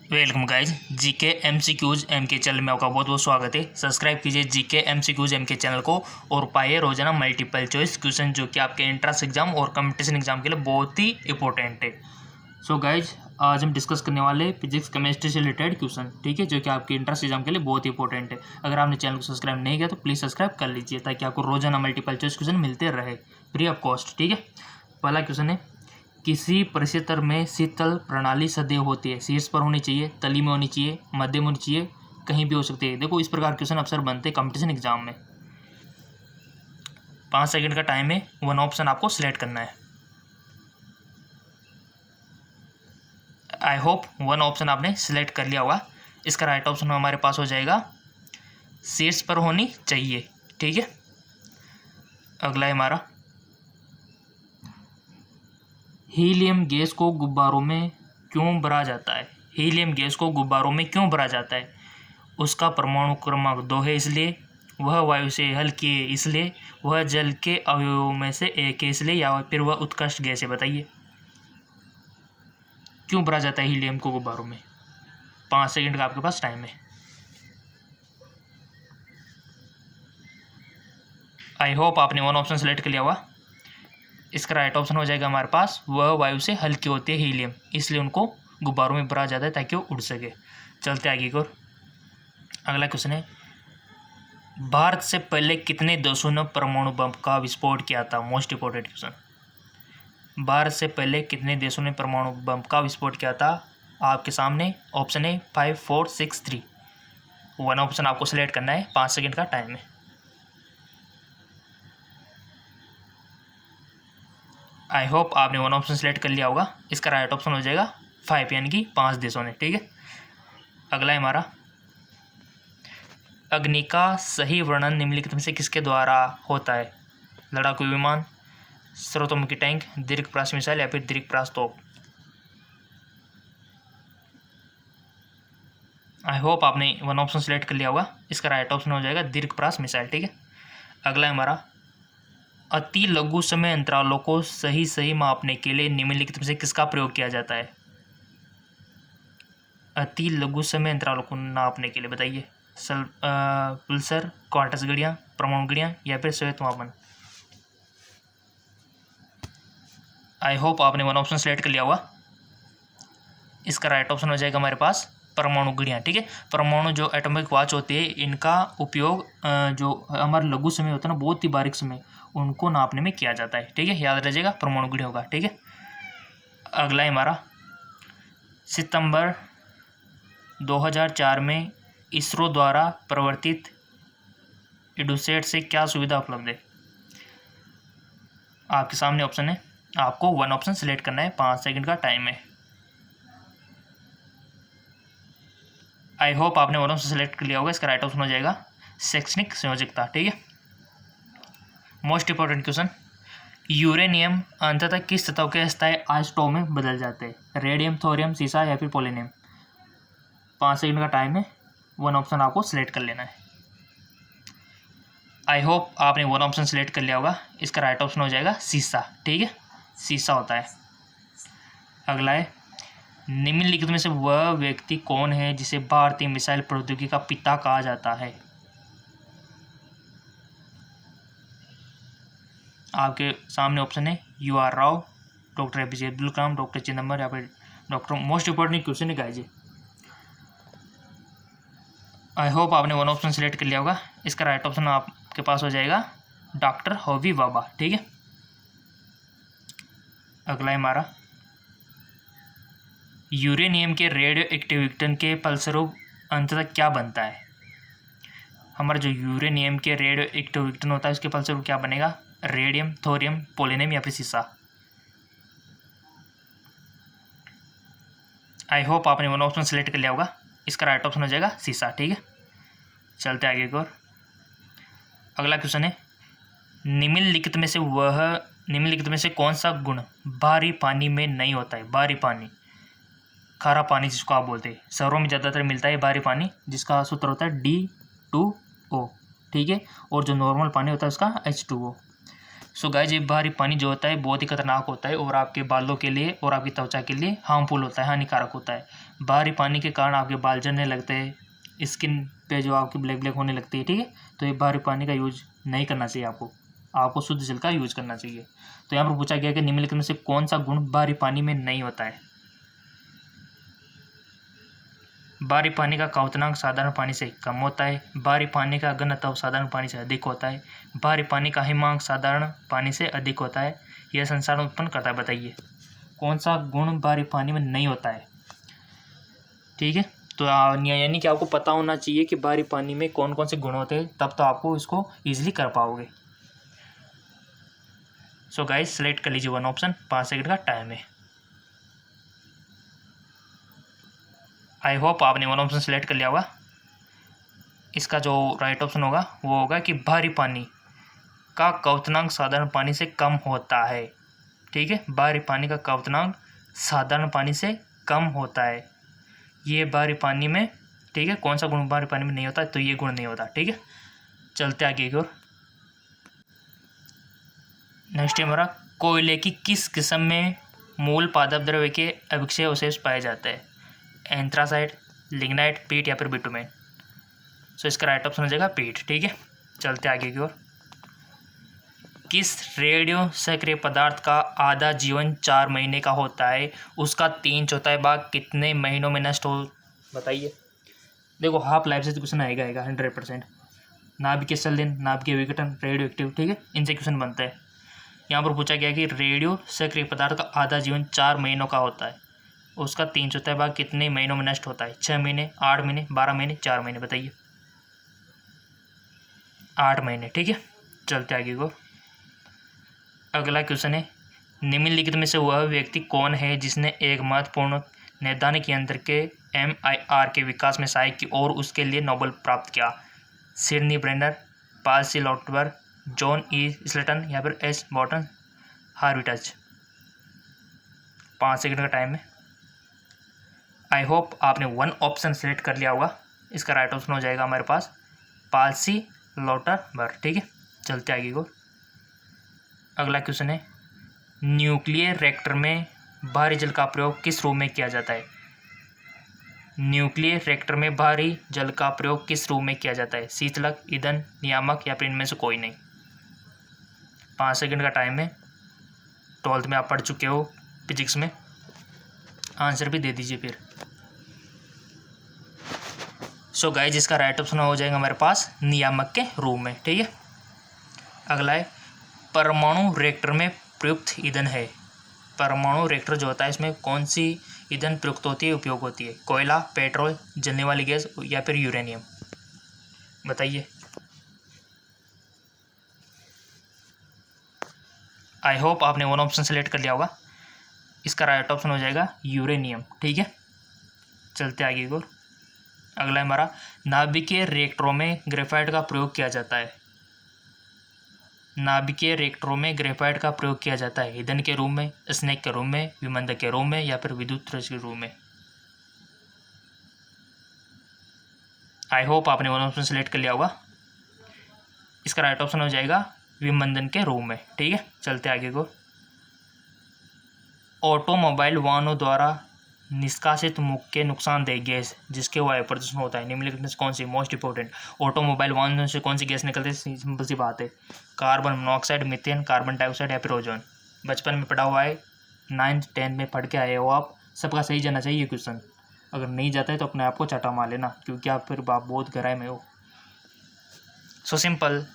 Welcome guys GK MCQs MK channel में आपका बहुत बहुत स्वागत है। सब्सक्राइब कीजिए जीके एमसीक्यूज एमके चैनल को और पाइए रोजाना मल्टीपल चॉइस क्वेश्चन जो कि आपके एंट्रेंस एग्जाम और कंपटीशन एग्जाम के लिए बहुत ही इंपॉर्टेंट है। सो गाइज आज हम डिस्कस करने वाले फिजिक्स केमिस्ट्री से रिलेटेड क्वेश्चन, ठीक है, जो कि आपके एंट्रेंस एग्जाम के लिए बहुत ही इंपॉर्टेंट है। अगर आपने चैनल को सब्सक्राइब नहीं किया तो प्लीज़ सब्सक्राइब कर लीजिए ताकि आपको रोजाना मल्टीपल चॉइस क्वेश्चन मिलते रहे फ्री ऑफ कॉस्ट, ठीक है। पहला क्वेश्चन है, किसी परिक्षेत्र में शीतल प्रणाली सदैव होती है, शीर्ष पर होनी चाहिए, तली में होनी चाहिए, मध्य में होनी चाहिए, कहीं भी हो सकती है। देखो इस प्रकार क्वेश्चन अक्सर बनते हैं कंपटीशन एग्जाम में। 5 सेकंड का टाइम है, वन ऑप्शन आपको सिलेक्ट करना है। आई होप वन ऑप्शन आपने सिलेक्ट कर लिया होगा। इसका राइट ऑप्शन हमारे पास हो जाएगा शीर्ष पर होनी चाहिए, ठीक है। अगला है हमारा, हीलियम गैस को गुब्बारों में क्यों भरा जाता है? हीलियम गैस को गुब्बारों में क्यों भरा जाता है? उसका परमाणु क्रमांक 2 है इसलिए, वह वायु से हल्की है इसलिए, वह जल के अवयवों में से एक है इसलिए, या फिर वह उत्कृष्ट गैस है। बताइए क्यों भरा जाता है हीलियम को गुब्बारों में? 5 सेकंड का आपके पास टाइम है। आई होप आपने वन ऑप्शन सेलेक्ट कर लिया होगा। इसका राइट ऑप्शन हो जाएगा हमारे पास, वह वायु से हल्की होती है हीलियम, इसलिए उनको गुब्बारों में भरा जाता है ताकि वो उड़ सके। चलते आगे की ओर। अगला क्वेश्चन है, भारत से पहले कितने देशों ने परमाणु बम का विस्फोट किया था? Most important question. भारत से पहले कितने देशों ने परमाणु बम का विस्फोट किया था? आपके सामने ऑप्शन है 5, 4, 6, 3। वन ऑप्शन आपको सिलेक्ट करना है। 5 सेकंड का टाइम है। आई होप आपने वन ऑप्शन सेलेक्ट कर लिया होगा। इसका राइट ऑप्शन हो जाएगा 5, यानी कि 5 देशों ने, ठीक है। अगला है हमारा, अग्नि का सही वर्णन निम्नलिखित में से किसके द्वारा होता है? लड़ाकू विमान, स्रोतोमुखी टैंक, दीर्घ मिसाइल, या फिर दीर्घ तोप। आई होप आपने वन ऑप्शन सेलेक्ट कर लिया होगा। इसका राइट ऑप्शन हो जाएगा दीर्घ मिसाइल, ठीक है। अगला है हमारा, अति लघु समय अंतरालों को सही मापने के लिए निम्नलिखित में से किसका प्रयोग किया जाता है? अति लघु समय अंतरालों को नापने के लिए बताइए। पुल्सर, क्वार्टज घड़ियाँ, परमाणु घड़ियाँ, या फिर श्वेत मापन। आई होप आपने वन ऑप्शन सेलेक्ट कर लिया होगा। इसका राइट ऑप्शन हो जाएगा हमारे पास परमाणु घड़ियाँ, ठीक है। परमाणु जो एटॉमिक वॉच होती है, इनका उपयोग जो हमारा लघु समय होता है ना, बहुत ही बारीक समय, उनको नापने में किया जाता है, ठीक है। याद रखिएगा परमाणु घड़ी होगा, ठीक है। अगला है हमारा, सितंबर 2004 में इसरो द्वारा प्रवर्तित इडुसेट से क्या सुविधा उपलब्ध है? आपके सामने ऑप्शन है, आपको वन ऑप्शन सिलेक्ट करना है। 5 सेकंड का टाइम है। आई होप आपने वन ऑप्शन सेलेक्ट कर लिया होगा। इसका राइट ऑप्शन हो जाएगा शैक्षणिक संयोजकता, ठीक है। मोस्ट इंपॉर्टेंट क्वेश्चन, यूरेनियम अंततः किस सतह के स्थायी आइसोटोप में बदल जाते हैं? रेडियम, थोरियम, सीसा, या फिर पोलोनियम। 5 सेकंड का टाइम है। वन ऑप्शन आपको सिलेक्ट कर लेना है। आई होप आपने वन ऑप्शन सिलेक्ट कर लिया होगा। इसका राइट ऑप्शन हो जाएगा सीसा, ठीक है, सीसा होता है। अगला है, निम्नलिखित में से वह व्यक्ति कौन है जिसे भारतीय मिसाइल प्रौद्योगिकी का पिता कहा जाता है? आपके सामने ऑप्शन है U R Rao, doctor APJ Abdul Kalam, doctor Chidambaram, या फिर डॉक्टर। मोस्ट इंपॉर्टेंट क्वेश्चन है गाइज। आई होप आपने वन ऑप्शन सिलेक्ट कर लिया होगा। इसका राइट ऑप्शन आपके पास हो जाएगा डॉक्टर होमी भाभा, ठीक है। अगला है हमारा, यूरेनियम के रेडियो एक्टिव विघटन के फलस्वरूप अंततः क्या बनता है? हमारा जो यूरेनियम के रेडियो एक्टिव विघटन होता है उसके फलस्वरूप क्या बनेगा? रेडियम, थोरियम, पोलोनियम, या फिर सीसा। आई होप आपने वन ऑप्शन सेलेक्ट कर लिया होगा। इसका राइट ऑप्शन हो जाएगा सीसा, ठीक है। चलते आगे की ओर। अगला क्वेश्चन है, निम्नलिखित में से कौन सा गुण भारी पानी में नहीं होता है? भारी पानी, खारा पानी जिसको आप बोलते हैं, शहरों में ज़्यादातर मिलता है भारी पानी, जिसका सूत्र होता है D2O, ठीक है। और जो नॉर्मल पानी होता है उसका H2O। सो गाइस, ये बाहरी पानी जो होता है बहुत ही खतरनाक होता है और आपके बालों के लिए और आपकी त्वचा के लिए हार्मफुल होता है, हानिकारक होता है। बाहरी पानी के कारण आपके बाल झड़ने लगते हैं, स्किन पे जो आपकी ब्लैक ब्लैक होने लगती है, ठीक है। तो ये बाहरी पानी का यूज नहीं करना चाहिए आपको शुद्ध जल का यूज करना चाहिए। तो यहाँ पर पूछा गया कि निम्नलिखित में से कौन सा गुण बाहरी पानी में नहीं होता है। बाहरी पानी का क्वथनांक साधारण पानी से कम होता है। बाहरी पानी का घनत्व साधारण पानी से अधिक होता है। बाहरी पानी का हिमांक साधारण पानी से अधिक होता है। यह संसारण उत्पन्न करता है। बताइए कौन सा गुण बाहरी पानी में नहीं होता है, ठीक है। तो यानी कि आपको पता होना चाहिए कि बाहरी पानी में कौन कौन से गुण होते हैं, तब तो आपको इसको ईजिली कर पाओगे। सो गाइस, सेलेक्ट कर लीजिए वन ऑप्शन। 5 सेकंड का टाइम है। आई होप आपने वन ऑप्शन सेलेक्ट कर लिया होगा। इसका जो राइट ऑप्शन होगा वो होगा कि बाहरी पानी का क्वथनांक साधारण पानी से कम होता है, ठीक है। बाहरी पानी का क्वथनांक साधारण पानी से कम होता है। ये बाहरी पानी में, ठीक है। कौन सा गुण बाहरी पानी में नहीं होता, तो ये गुण नहीं होता, ठीक है। चलते आगे की ओर। नेक्स्ट है हमारा, कोयले की किस किस्म में मूल पादप द्रव्य के अभिक्षय अवशेष पाए जाते हैं। एंथ्रासाइट, लिग्नाइट, पीट या फिर बिटुमेन। सो इसका राइट ऑप्शन हो जाएगा पीट, ठीक है। चलते आगे की ओर। किस रेडियो सक्रिय पदार्थ का आधा जीवन 4 महीने का होता है, उसका 3/4 भाग कितने महीनों में नष्ट हो। बताइए। देखो, हाफ लाइफ से क्वेश्चन आएगा 100%। नाभिकीय संलयन, नाभिकीय विघटन, रेडियो एक्टिव, ठीक है, इनसे क्वेश्चन बनता है। यहाँ पर पूछा गया कि रेडियो सक्रिय पदार्थ का आधा जीवन 4 महीनों का होता है, उसका 3/4 भाग कितने महीनों में नष्ट होता है। 6 महीने, 8 महीने, 12 महीने, 4 महीने। बताइए। 8 महीने, ठीक है। चलते आगे को। अगला क्वेश्चन है, निम्नलिखित में से वह व्यक्ति कौन है जिसने एक महत्वपूर्ण नैदानिक यंत्र के MIR के विकास में सहायक की और उसके लिए नोबेल प्राप्त किया। सिडनी ब्रेनर, पाल सी लॉटबर्ग, जॉन ई स्लेटन या फिर एस बॉटन हार्विटज। 5 सेकंड का टाइम है। आई होप आपने वन ऑप्शन सेलेक्ट कर लिया होगा। इसका राइट ऑप्शन हो जाएगा हमारे पास पाल सी लॉटबर्ग, ठीक है। चलते आगे को। अगला क्वेश्चन है, न्यूक्लियर रिएक्टर में भारी जल का प्रयोग किस रूप में किया जाता है। न्यूक्लियर रिएक्टर में भारी जल का प्रयोग किस रूप में किया जाता है। शीतलक, ईंधन, नियामक या फिर इनमें से कोई नहीं। 5 सेकंड का टाइम है। 12th में आप पढ़ चुके हो फिजिक्स में। आंसर भी दे दीजिए फिर। सो गाइस, इसका राइट ऑप्शन हो जाएगा हमारे पास नियामक के रूप में, ठीक है। अगला है, परमाणु रिएक्टर में प्रयुक्त ईंधन है। परमाणु रिएक्टर जो होता है इसमें कौन सी ईंधन प्रयुक्त होती है, उपयोग होती है। कोयला, पेट्रोल, जलने वाली गैस या फिर यूरेनियम। बताइए। आई होप आपने वन ऑप्शन सेलेक्ट कर लिया होगा। इसका राइट ऑप्शन हो जाएगा यूरेनियम, ठीक है। चलते आगे को। अगला है हमारा, नाभिकीय रिएक्टरों में ग्रेफाइट का प्रयोग किया जाता है। नाभिकीय रिएक्टरों में ग्रेफाइट का प्रयोग किया जाता है ईंधन के रूप में, स्नेक के रूप में, विमंदक के रूप में या फिर विद्युत रस के रूप में। आई होप आपने वन ऑप्शन सेलेक्ट कर लिया होगा। इसका राइट ऑप्शन हो जाएगा विमंदन के रूप में, ठीक है। चलते आगे को। ऑटोमोबाइल वाहनों द्वारा निष्कासित मुख्य नुकसानदेह गैस जिसके वायु प्रदूषण होता है, निम्नलिखित में से कौन सी, मोस्ट इंपॉर्टेंट, ऑटोमोबाइल वाहनों से कौन सी गैस निकलती है। सिंपल सी बात है, carbon monoxide, methane, carbon dioxide या फिर ओजोन। बचपन में पढ़ा हुआ है, 9th 10th में पढ़ के आए हो आप, सबका सही जाना चाहिए क्वेश्चन। अगर नहीं जाता है तो अपने आप को चाटा मार लेना, क्योंकि आप फिर बहुत गहराई में हो। सो सिंपल,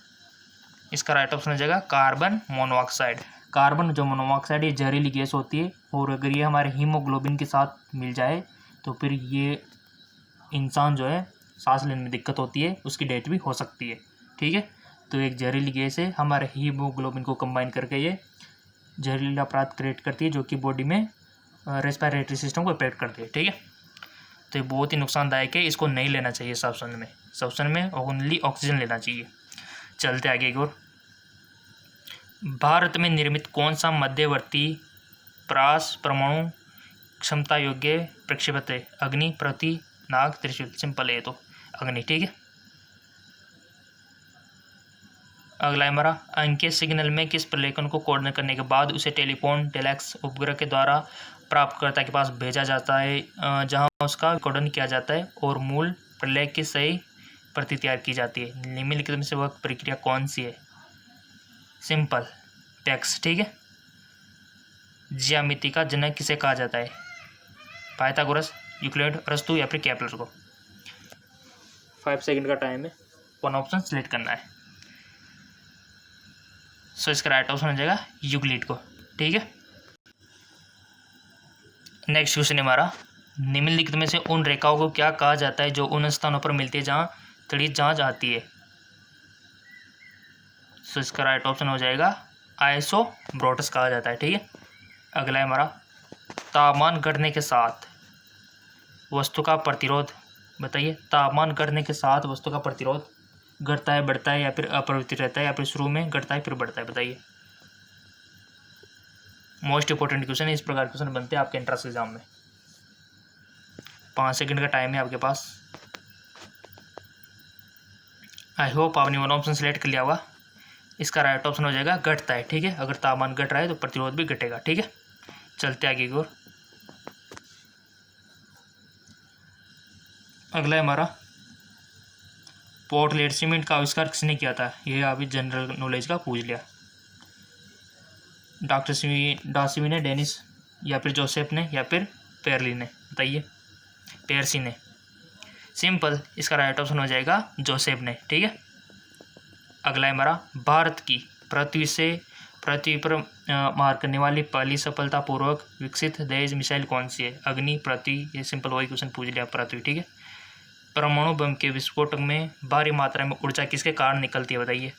इसका राइट ऑप्शन हो जाएगा कार्बन मोनोऑक्साइड। कार्बन जो मोनोऑक्साइड ये जहरीली गैस होती है, और अगर ये हमारे हीमोग्लोबिन के साथ मिल जाए तो फिर ये इंसान जो है सांस लेने में दिक्कत होती है, उसकी डेथ भी हो सकती है, ठीक है। तो एक जहरीली गैस है, हमारे हीमोग्लोबिन को कंबाइन करके ये जहरीला अपराध क्रिएट करती है, जो कि बॉडी में रेस्पिरेटरी सिस्टम को इफेक्ट करती है, ठीक है। तो ये बहुत ही नुकसानदायक है, इसको नहीं लेना चाहिए सब्सटेंस में ओनली ऑक्सीजन लेना चाहिए। चलते आगे की ओर। भारत में निर्मित कौन सा मध्यवर्ती प्रास परमाणु क्षमता योग्य प्रक्षेपक है। अग्नि, प्रति, नाग, त्रिशूल। सिंपल है तो अग्नि, ठीक है। अगला है हमारा, अंकीय सिग्नल में किस प्रलेखन को कोड करने के बाद उसे टेलीफोन टेलेक्स उपग्रह के द्वारा प्राप्तकर्ता के पास भेजा जाता है, जहां उसका कोडन किया जाता है और मूल प्रलेख की सही प्रति तैयार की जाती है। निम्नलिखित में से वह प्रक्रिया कौन सी है? सिंपल टेक्स्ट, ठीक है। ज्यामिति का जनक किसे कहा जाता है? पाइथागोरस, यूक्लिड, अरस्तु या फिर केपलर को। 5 सेकंड का टाइम है, वन ऑप्शन सिलेक्ट करना है। सो इसका राइट ऑप्शन हो जाएगा यूक्लिड को, ठीक है। नेक्स्ट क्वेश्चन है हमारा, निम्नलिखित में से उन रेखाओं को क्या कहा जाता है जो उन स्थानों पर मिलती है जहां तड़ित जांच आती है? सो इसका राइट ऑप्शन हो जाएगा आइसोब्रोटस कहा जाता है, ठीक है। अगला है हमारा, तापमान घटने के साथ वस्तु का प्रतिरोध, बताइए। तापमान घटने के साथ वस्तु का प्रतिरोध घटता है, बढ़ता है या फिर अपरिवर्तित रहता है, या फिर शुरू में घटता है फिर बढ़ता है, बताइए। मोस्ट इंपॉर्टेंट क्वेश्चन है, इस प्रकार क्वेश्चन बनते हैं आपके एंट्रेंस एग्जाम में। 5 सेकंड का टाइम है आपके पास। आई होप आपने वन ऑप्शन सेलेक्ट कर लिया होगा। इसका राइट ऑप्शन हो जाएगा घटता है, ठीक है। अगर तापमान घट रहा है तो प्रतिरोध भी घटेगा, ठीक है। चलते आगे की ओर। अगला है हमारा, पोर्टलैंड सीमेंट का आविष्कार किसने किया था? यह अभी जनरल नॉलेज का पूछ लिया। डासिमी ने, डेनिस या फिर जोसेफ ने या फिर पेरली ने, बताइए। पेरसी ने। सिंपल, इसका राइट ऑप्शन हो जाएगा जोसेफ ने, ठीक है। अगला है हमारा, भारत की पृथ्वी पर मार करने वाली पहली सफलतापूर्वक विकसित दहेज मिसाइल कौन सी है? अग्नि, पृथ्वी, ये सिंपल वही क्वेश्चन पूछ लिया, पृथ्वी, ठीक है। परमाणु बम के विस्फोटक में भारी मात्रा में ऊर्जा किसके कारण निकलती है, बताइए।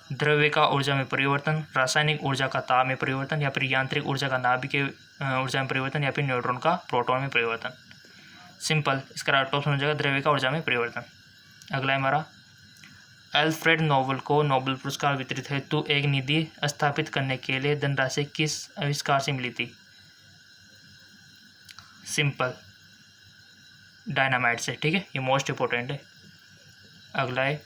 द्रव्य का ऊर्जा में परिवर्तन, रासायनिक ऊर्जा का ताप में परिवर्तन, या फिर यांत्रिक ऊर्जा का नाभिकीय ऊर्जा में परिवर्तन, या फिर न्यूट्रॉन का प्रोटॉन में परिवर्तन। सिंपल, इसका राइट ऑप्शन हो जाएगा द्रव्य का ऊर्जा में परिवर्तन। अगला है हमारा, अल्फ्रेड नोबेल को नोबेल पुरस्कार वितरित हेतु एक निधि स्थापित करने के लिए धनराशि किस आविष्कार से मिली थी? सिंपल, डायनामाइट से, ठीक है। ये मोस्ट इंपॉर्टेंट है। अगला है,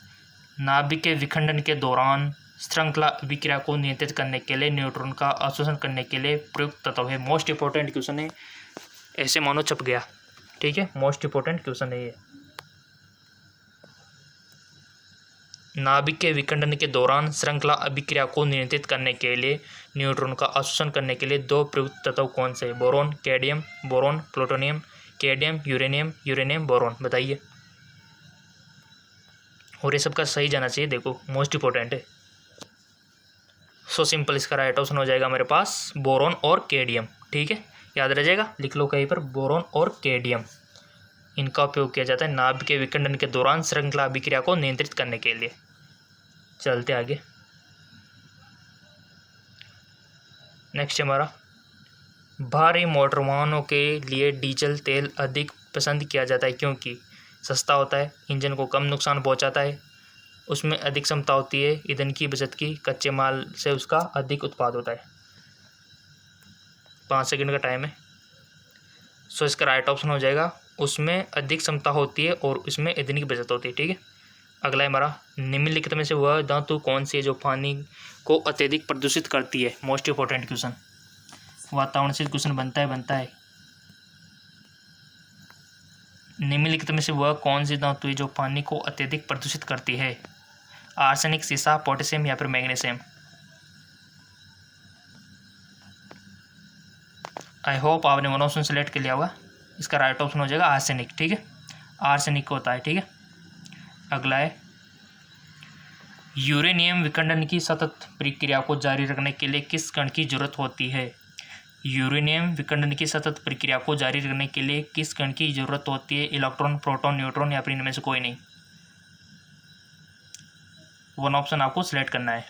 नाभिक के विखंडन के दौरान श्रृंखला अभिक्रिया को नियंत्रित करने के लिए न्यूट्रॉन का अवशोषण करने के लिए प्रयुक्त तत्व है। मोस्ट इंपॉर्टेंट क्वेश्चन है, ऐसे मानो छप गया, ठीक है। मोस्ट इंपॉर्टेंट क्वेश्चन है ये। नाभिक के विखंडन के दौरान श्रृंखला अभिक्रिया को नियंत्रित करने के लिए न्यूट्रॉन का अवशोषण करने के लिए दो प्रयुक्त तत्व कौन से? Boron, cadmium, boron, plutonium, cadmium, uranium, uranium, boron, बताइए। और ये सबका सही जाना चाहिए, देखो मोस्ट इंपॉर्टेंट है। सो सिंपल, इसका राइट ऑप्शन हो जाएगा हमारे पास बोरॉन और कैडमियम, ठीक है। याद रह जाएगा, लिख लो कहीं पर, बोरॉन और कैडमियम, इनका उपयोग किया जाता है नाभिक के विखंडन के दौरान श्रृंखला अभिक्रिया को नियंत्रित करने के लिए। चलते आगे। नेक्स्ट हमारा, भारी मोटर वाहनों के लिए डीजल तेल अधिक पसंद किया जाता है क्योंकि सस्ता होता है, इंजन को कम नुकसान पहुंचाता है, उसमें अधिक क्षमता होती है, ईंधन की बचत की, कच्चे माल से उसका अधिक उत्पाद होता है। 5 सेकंड का टाइम है। सो इसका राइट ऑप्शन हो जाएगा उसमें अधिक क्षमता होती है और उसमें ईंधन की बचत होती है, ठीक है। अगला है हमारा, निम्नलिखित में से वह धातु कौन सी है जो पानी को अत्यधिक प्रदूषित करती है? मोस्ट इंपॉर्टेंट क्वेश्चन, वातावरण से क्वेश्चन बनता है। निम्नलिखित में से वह कौन सी धातु है जो पानी को अत्यधिक प्रदूषित करती है? आर्सेनिक, सीसा, पोटेशियम या फिर मैग्नीशियम। आई होप आपने वन ऑप्शन सेलेक्ट कर लिया होगा। इसका राइट ऑप्शन हो जाएगा आर्सेनिक, ठीक है। आर्सेनिक होता है, ठीक है। अगला है, यूरेनियम विखंडन की सतत प्रक्रिया को जारी रखने के लिए किस कण की जरूरत होती है? यूरेनियम विखंडन की सतत प्रक्रिया को जारी रखने के लिए किस कण की जरूरत होती है? इलेक्ट्रॉन, प्रोटॉन, न्यूट्रॉन या फिर इनमें से कोई नहीं। वन ऑप्शन आपको सिलेक्ट करना है।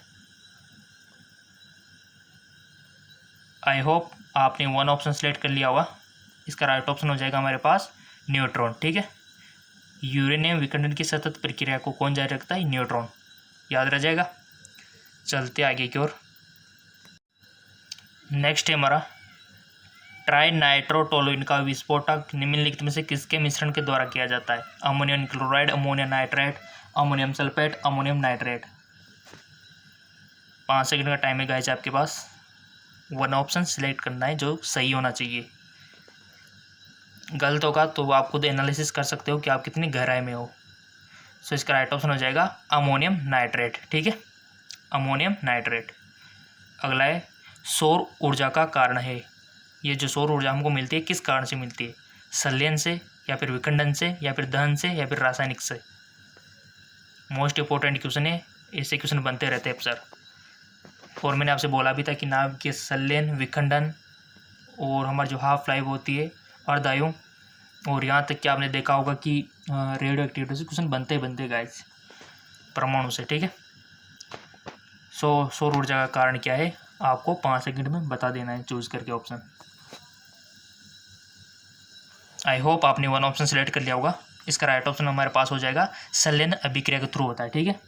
आई होप आपने वन ऑप्शन सेलेक्ट कर लिया होगा। इसका राइट ऑप्शन हो जाएगा हमारे पास न्यूट्रॉन, ठीक है। यूरेनियम विखंडन की सतत प्रक्रिया को कौन जारी रखता है? न्यूट्रॉन, याद रह जाएगा। चलते आगे की ओर। नेक्स्ट है हमारा, ट्राई नाइट्रोटोलुइन का विस्फोटक निम्नलिखित में से किसके मिश्रण के द्वारा किया जाता है? Ammonium chloride, ammonium nitrate, ammonium sulphate, ammonium nitrate. 5 second का टाइम है गाइस आपके पास। वन ऑप्शन सिलेक्ट करना है जो सही होना चाहिए। गलत होगा तो आप खुद एनालिसिस कर सकते हो कि आप कितनी गहराई में हो। सो इसका राइट ऑप्शन हो जाएगा अमोनियम नाइट्रेट। ठीक है, अमोनियम नाइट्रेट। अगला है सौर ऊर्जा का कारण है। ये जो सौर ऊर्जा हमको मिलती है किस कारण से मिलती है? संलयन से, या फिर विखंडन से, या फिर दहन से, या फिर रासायनिक से। मोस्ट इंपॉर्टेंट क्वेश्चन है, ऐसे क्वेश्चन बनते रहते हैं अक्सर। और मैंने आपसे बोला भी था कि नाभिक के संलयन, विखंडन और हमारी जो हाफ लाइफ होती है अर्धायु, और यहाँ तक कि आपने देखा होगा कि रेडियो एक्टिविटी से क्वेश्चन बनते गाइस परमाणु से। ठीक है, सौर ऊर्जा का कारण क्या है आपको 5 सेकंड में बता देना है चूज करके ऑप्शन। आई होप आपने वन ऑप्शन सेलेक्ट कर लिया होगा। इसका राइट ऑप्शन हमारे पास हो जाएगा संलयन अभिक्रिया के थ्रू होता है। ठीक है,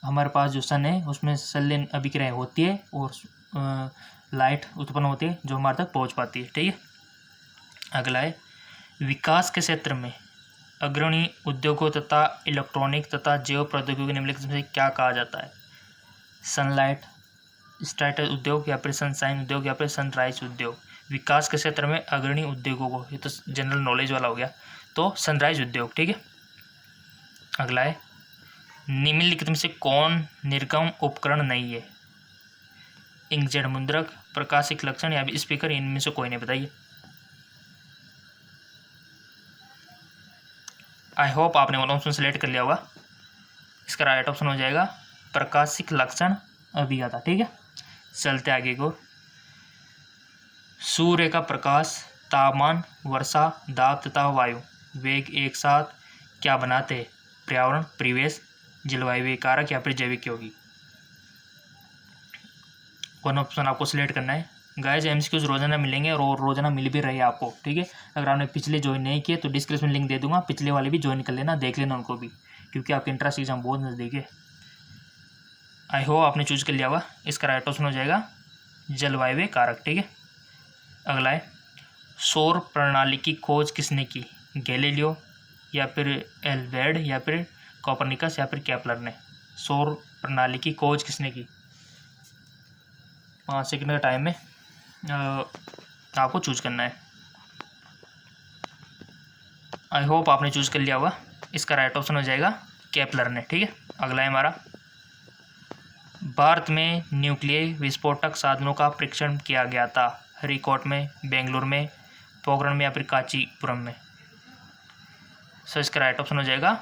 हमारे पास जो सन है उसमें संलयन अभिक्रिया होती है और लाइट उत्पन्न होती है जो हमारे तक पहुंच पाती है। ठीक है, अगला है विकास के क्षेत्र में अग्रणी उद्योगों तथा इलेक्ट्रॉनिक तथा जैव प्रौद्योगिकी निम्नलिखित में से क्या कहा जाता है? सनलाइट स्टार्टर उद्योग, या फिर सनशाइन उद्योग, या फिर सनराइज उद्योग। विकास के क्षेत्र में अग्रणी उद्योगों को, ये तो जनरल नॉलेज वाला हो गया, तो सनराइज उद्योग। ठीक है, अगला है निम्नलिखित में से कौन निर्गम उपकरण नहीं है? इंकजेट मुद्रक, प्रकाशिक लक्षण, या स्पीकर। इनमें से कोई नहीं, बताइए। आई होप आपने वन ऑप्शन सेलेक्ट कर लिया होगा। इसका राइट ऑप्शन हो जाएगा प्रकाशिक लक्षण अभियंता। ठीक है, चलते आगे को। सूर्य का प्रकाश, तापमान, वर्षा, दाब तथा वायु वेग एक साथ क्या बनाते हैं? पर्यावरण, परिवेश, जलवायु कारक, या फिर जैविक यौगिक। वन ऑप्शन आपको सिलेक्ट करना है। गाइस एमसीक्यूज रोजाना मिलेंगे और रोजाना मिल भी रहे हैं आपको। ठीक है, अगर आपने पिछले ज्वाइन नहीं किए तो डिस्क्रिप्शन में लिंक दे दूंगा, पिछले वाले भी ज्वाइन कर लेना, देख लेना उनको भी, क्योंकि आपके इंट्रेंस एग्जाम बहुत नज़दीक है। आई होप आपने चूज कर लिया होगा। इसका राइट ऑप्शन हो जाएगा जलवायु कारक। ठीक है, अगला है सौर प्रणाली की खोज किसने की? गैलीलियो, या फिर एल्वेड, या फिर कोपरनिकस, या फिर केपलर ने। सौर प्रणाली की खोज किसने की? 5 सेकंड का टाइम है, आपको चूज करना है। आई होप आपने चूज कर लिया होगा। इसका राइट ऑप्शन हो जाएगा केपलर ने। ठीक है, अगला है हमारा भारत में न्यूक्लियर विस्फोटक साधनों का परीक्षण किया गया था? हरिकोट में, बेंगलुरु में, पोखरण में, या फिर कांचीपुरम में। सो इसका राइट ऑप्शन हो जाएगा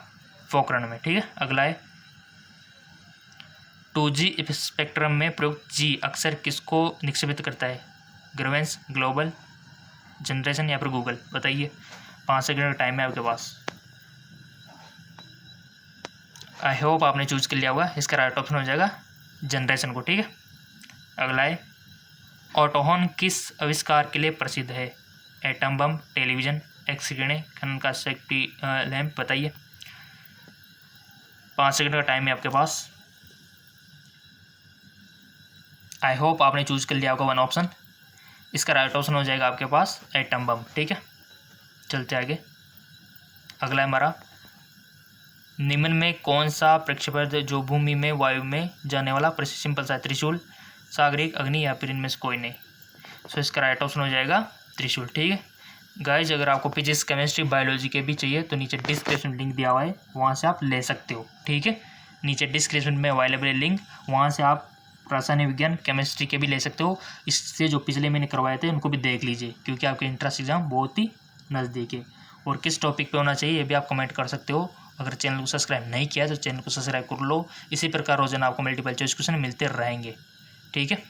पोखरण में। ठीक है, अगला है 2G स्पेक्ट्रम में प्रयुक्त G अक्सर किसको निक्षेपित करता है? ग्रेवेंस, ग्लोबल, जनरेशन, या फिर गूगल। बताइए, 5 सेकंड का टाइम है आपके पास। आई होप आपने चूज कर लिया होगा। इसका राइट ऑप्शन हो जाएगा जनरेशन को। ठीक है, अगला है ऑटोहन किस आविष्कार के लिए प्रसिद्ध है? एटम बम, टेलीविजन, एक्स किरणें, खनन का सेफ्टी लैंप। बताइए, 5 सेकंड का टाइम है आपके पास। आई होप आपने चूज कर लिया होगा वन ऑप्शन। इसका राइट ऑप्शन हो जाएगा आपके पास एटम बम। ठीक है, चलते आगे। अगला है हमारा निम्न में कौन सा प्रक्षेपण जो भूमि में वायु में जाने वाला सिंपल सा? त्रिशूल, सागरिक, अग्नि, या फिर इनमें से कोई नहीं। सो इसका राइट ऑप्शन हो जाएगा त्रिशूल। ठीक है गाइज, अगर आपको फिजिक्स, केमिस्ट्री, बायोलॉजी के भी चाहिए तो नीचे डिस्क्रिप्शन लिंक दिया हुआ है, वहाँ से आप ले सकते हो। ठीक है, नीचे डिस्क्रिप्शन में अवेलेबल है लिंक, वहाँ से आप रासायनिक विज्ञान, केमिस्ट्री के भी ले सकते हो। इससे जो पिछले महीने करवाए थे उनको भी देख लीजिए, क्योंकि आपके इंट्रेंस एग्जाम बहुत ही नज़दीक है। और किस टॉपिक पे होना चाहिए ये भी आप कमेंट कर सकते हो। अगर चैनल को सब्सक्राइब नहीं किया तो चैनल को सब्सक्राइब कर लो। इसी प्रकार रोजाना आपको मल्टीपल चॉइस क्वेश्चन मिलते रहेंगे। ठीक है।